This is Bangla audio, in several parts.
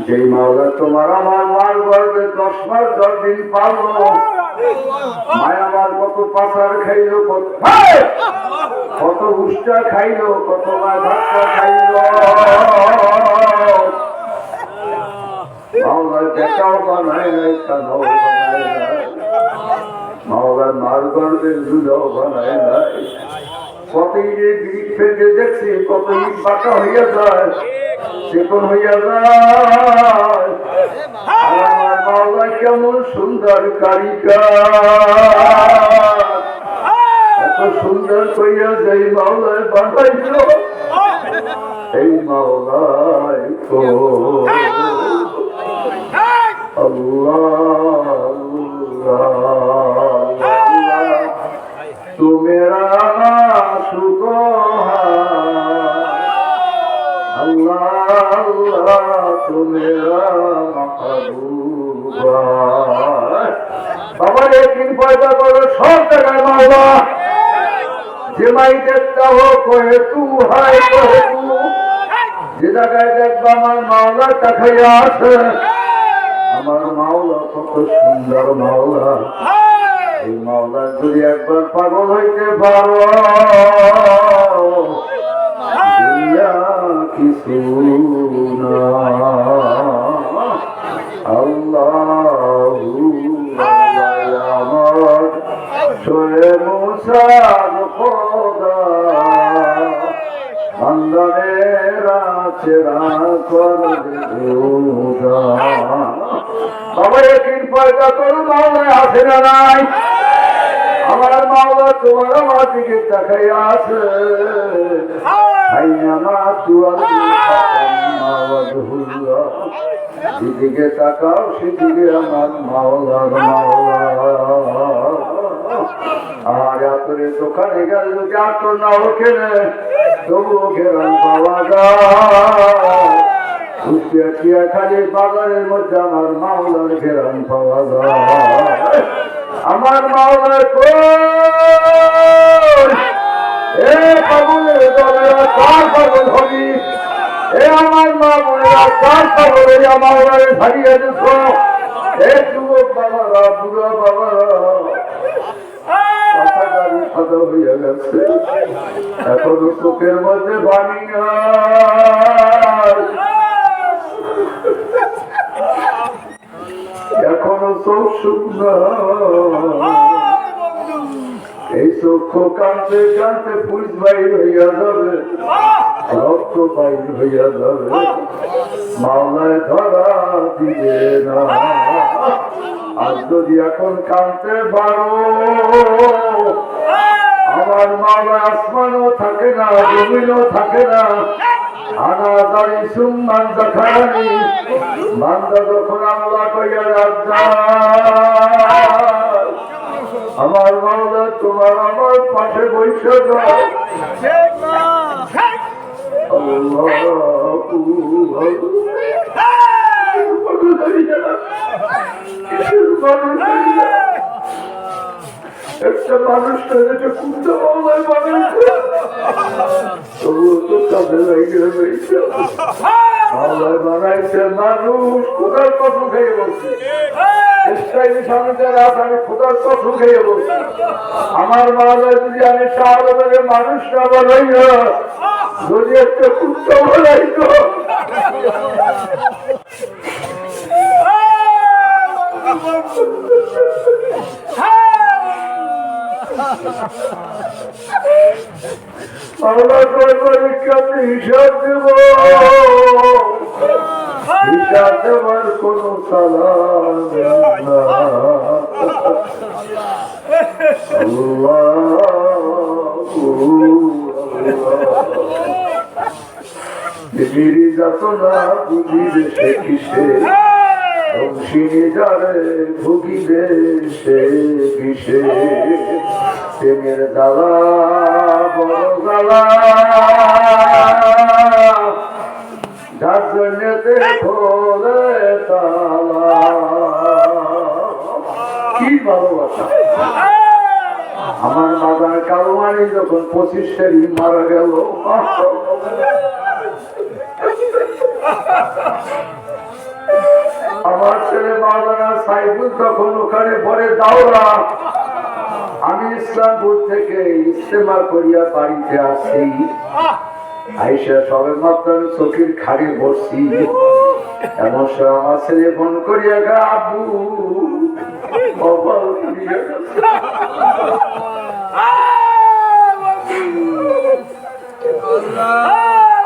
যে মাওলা তোমার আমার মার গর্বে 10 মাস 10 দিন পাললো, মায়া আমার কত পাচার খাইলো, কত উষ্টা খাইলো, কত ধাক্কা খাইলো, মাওলা যেটাও বানায় নাই কানাও বানায় নাই, মাওলা মার গর্বে দুধও বানায় নাই। কত ইটের বিট ফেলতে দেখছি, কত ইট বাঁকা হইয়া যায়, চেতন হইয়া যায়। আমার মাওলা কেমন সুন্দর কারিগর, এত সুন্দর কইয়া যাই মাওলায় বানাইল, এই মাওলায় কো আল্লাহ তু মেরা আল্লাহ আল্লাহ তু মেরা মাহবুবা। বাবা একদিন পয়দা করো সব জায়গায় মাওলা, যে মাই দেখতা হো কহে তু হায় কহে তু, যে জায়গায় দেখবা আমার মাওলা তাকাইয়া আছে, আমার মাওলা কত সুন্দর মাওলা। এই মাওলা যদি একবার পাগল হইতে পারো, দুনিয়া কিছু না। আল্লাহু আমার সোয়ে মুসার খোদা, বান্দারেরা চেরা করে দুগা। বাবা একদিন পয়দা করো মাওলায় আছে না নাই? আমার মাওলা তোমার আমার দিকে তাকাই আছে, যেদিকে তাকাও সেদিকে আমার মাওলার মাওলা। আর এতরে দোকানে গেল যদি এত নাও কেনে, তবুও ঘেরান পাওয়া যায়। খালি বাজারের মধ্যে আমার মাওলার ঘেরান পাওয়া যায়। আমার মাওলার এ পাগলের দলেরা কার পাগল হবি, এ আমার মা বোনেরা কার পাগল হইয়া মাওলারে হারিয়ে দিছ। এ যুবক বাবারা, বুড়া বাবারা, সাদা হইয়া গেছে, এখনো চোখের মধ্যে বাণী এখনো চোখ শুকনো। এই চক্ষু কানতে কানতে পুলিশ বাইর হইয়া যাবে, রক্ত বাইর হইয়া যাবে, মাওলায় ধরা দিবে না। আর যদি এখন কানতে পারো, আমার মাওলা আসমানও থাকে না, জমিনও থাকে না। আনাদারি সুম্মান দেখানি বান্দা যখন আল্লাহ কইয়া রাজা, আমার মাওলা তোমার আমার পাশে বসে যায়। একটা মানুষটা যেটা কুড়তে মাওলায় বানাইছে, তবুও তো কাজে লাগে মাওলায় বানাইছে মানুষ। খোদার কসম খেয়ে বলছি, আমি খোদার কসম খেয়ে বলছি, আমার মাওলায় যদি আমি শাহবাগের মানুষটা বানাই না, যদি একটা কুড়তে বানাইতো, হিসাব দেব, হিসাব দেওয়ার কোন যত না বুঝিবে সে কিসে, অংশিনী যারে ভুগিবে সে কিসে, প্রেমের জ্বালা বড় জ্বালা, যার জন্যতে খোলে তালা। কি ভালোবাসা! আমার মাদার কালমানি যখন 25 তারিখ মারা গেল, আমার ছেলে মাওলানা সাইফুল তখন ওখানে পরে দাওরা, আমি ইসলামপুর থেকে ইস্তেমা করিয়া বাড়িতে আসি। আইসা সবে মাত্র আমি চোখের খাড়ে বসছি, এমন সময় আমার ছেলে ফোন করিয়া গা আব্বু কপাল পুড়িয়া গেছে।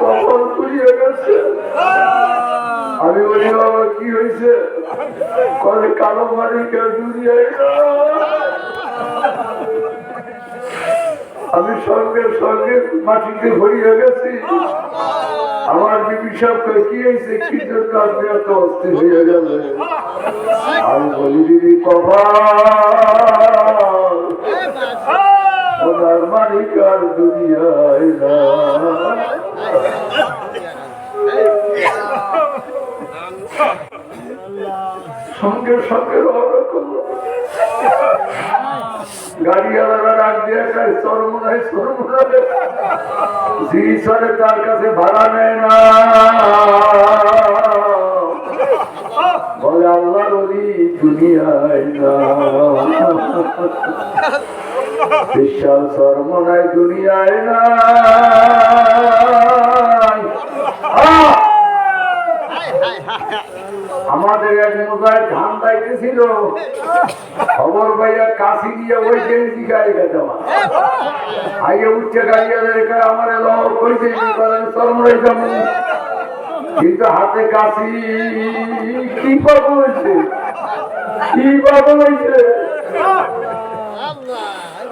কপাল পুড়িয়া গেছে। আমি বলি বাবা কি হয়েছে? কলে কালো মালিকা দুনিয়ায় না। আমি সঙ্গে সঙ্গে মাটিতে ভরিয়ে গেছি। আমার বিবি সব কি হয়েছে, কি জন্য আপনি এত অস্থির হয়ে গেলেন? আমি বলি দিদি কপাল ওনার মালিকার দুনিয়ায় না। সঙ্গে সঙ্গে রওনা করলো। গাড়িওয়ালারা ডাক দিয়ে চরমোনায় চরে তার কাছে ভাড়া নেয় না, বলে আল্লাহর ওলি দুনিয়ায় না। বিশাল চরমোনায় দুনিয়ায় না। আমাদের এক মোজায় ধান দাইতেছিল, খবর পাইয়া কাশি দিয়ে ওই গেঞ্জি গায়ে গেছে। আগে উঠছে গাড়িয়াদের আমার কইছে চরমরাই যাবো, কিন্তু হাতে কাশি। কি পাবো হয়েছে, কি পাবো হয়েছে?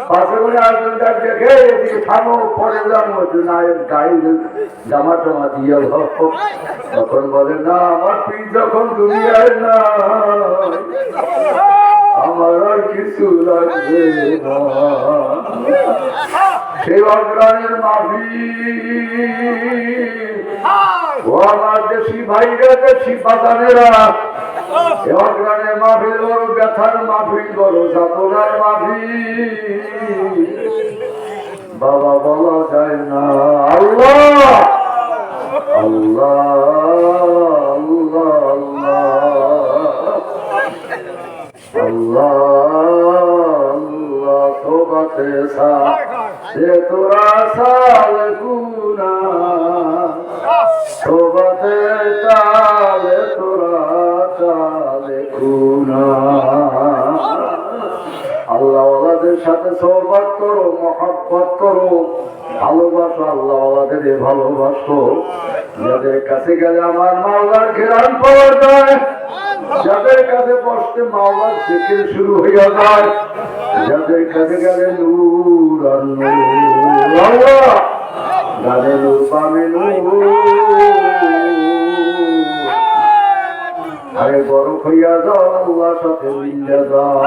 পাশে করে আসবেন ডাক দেখে এদিকে থামো, পরে যাবো না গাড়ি জামা টামা দিয়ে তখন বলে না আমার পিঠ যখন দুনিয়ায় না আমার আর কিছু লাগবে না। সেই অগ্রাণের মাফি ও আমার দেশি ভাইরা, দেশি বাগানেরা, অগ্রাণের মাফিল বড় ব্যথার মাফিল, বড় যাতনার মাফিল। বাবা বলা যায় না। আল্লাহ আল্লাহ আল্লাহ আল্লাহ আল্লাহ তোবাতে সে তোরা সাল গুনা, তোবাতে চালে তোরা চালে গুনা। আল্লাহ ওয়ালাদের সাথে সোহবত করো, মহব্বত করো, ভালোবাসো। আল্লাহ ওয়ালাদের ভালোবাসো। যাদের কাছে গেলে আমার মাওলার ঘেরান পাওয়া যায়, যাদের কাছে বসতে মাওলার জিকির শুরু হইয়া যায়, যাদের কাছে গেলে নূর আর নূর। আল্লাহ গানে নূর পামে নূর। আরে বড় হইয়া যাও, আল্লাহর সাথে মিলে যাও।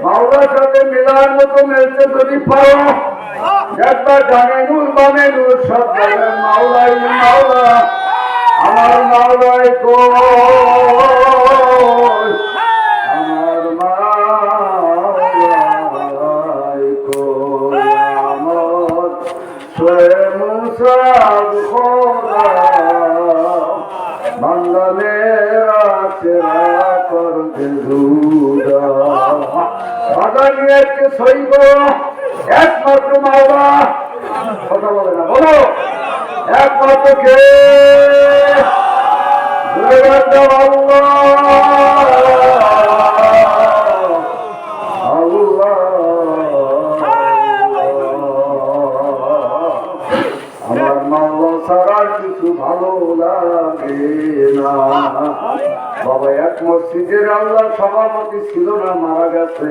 মাওলার সাথে মেলার মতো মেলতে যদি পারো, একবার ডানে নূর বামে নূর, সব জায়গায় মাওলাই মাওলা। আমার মাওলাই কই, আমার মাওলাই কই, আমার সোয়ে মুসাব খোদা বান্দা মেরা চেরা করতে দুদা। বাধা নিয়ে একটু সইব একমাত্র মাওলা। কথা বলে না, বলো একমাত্র কে? আমার মাওলা ছাড়া কিছু ভালো লাগে না। বাবা এক মসজিদের আল্লাহ সভাপতি ছিল না, মারা গেছে।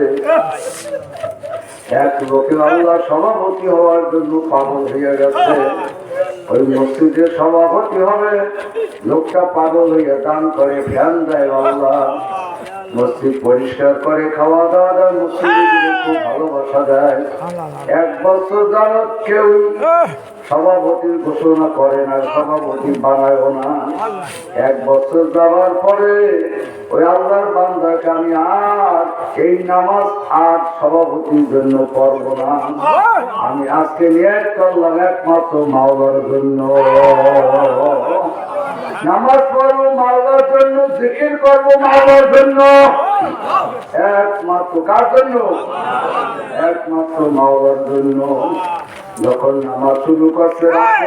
এক লোকে আল্লাহ সভাপতি হওয়ার জন্য পাগল হয়ে গেছে। ওই মসজিদের সভাপতি হবে, লোকটা পাগল হইয়া দান করে, ফ্যান দেয়, আল্লাহ মসজিদ পরিষ্কার করে, খাওয়া দাওয়া দেয়, মসজিদে খুব ভালোবাসা দেয়। 1 বছর যাবত কেউ সভাপতির ঘোষণা করে না, সভাপতি বানায়ও না। 1 বছর যাওয়ার পরে ওই আল্লাহর বান্দাকে আমি আর এই নামাজ আর সভাপতির জন্য পড়ব না, আমি আজকে নিয়ত করলাম একমাত্র মাওলার জন্য। নামাজ পড়বো মাওলার জন্য, জিকির করবো মাওলার জন্য, একমাত্র কার জন্য? একমাত্র মাওলার জন্য। যখন নামাজ শুরু করছে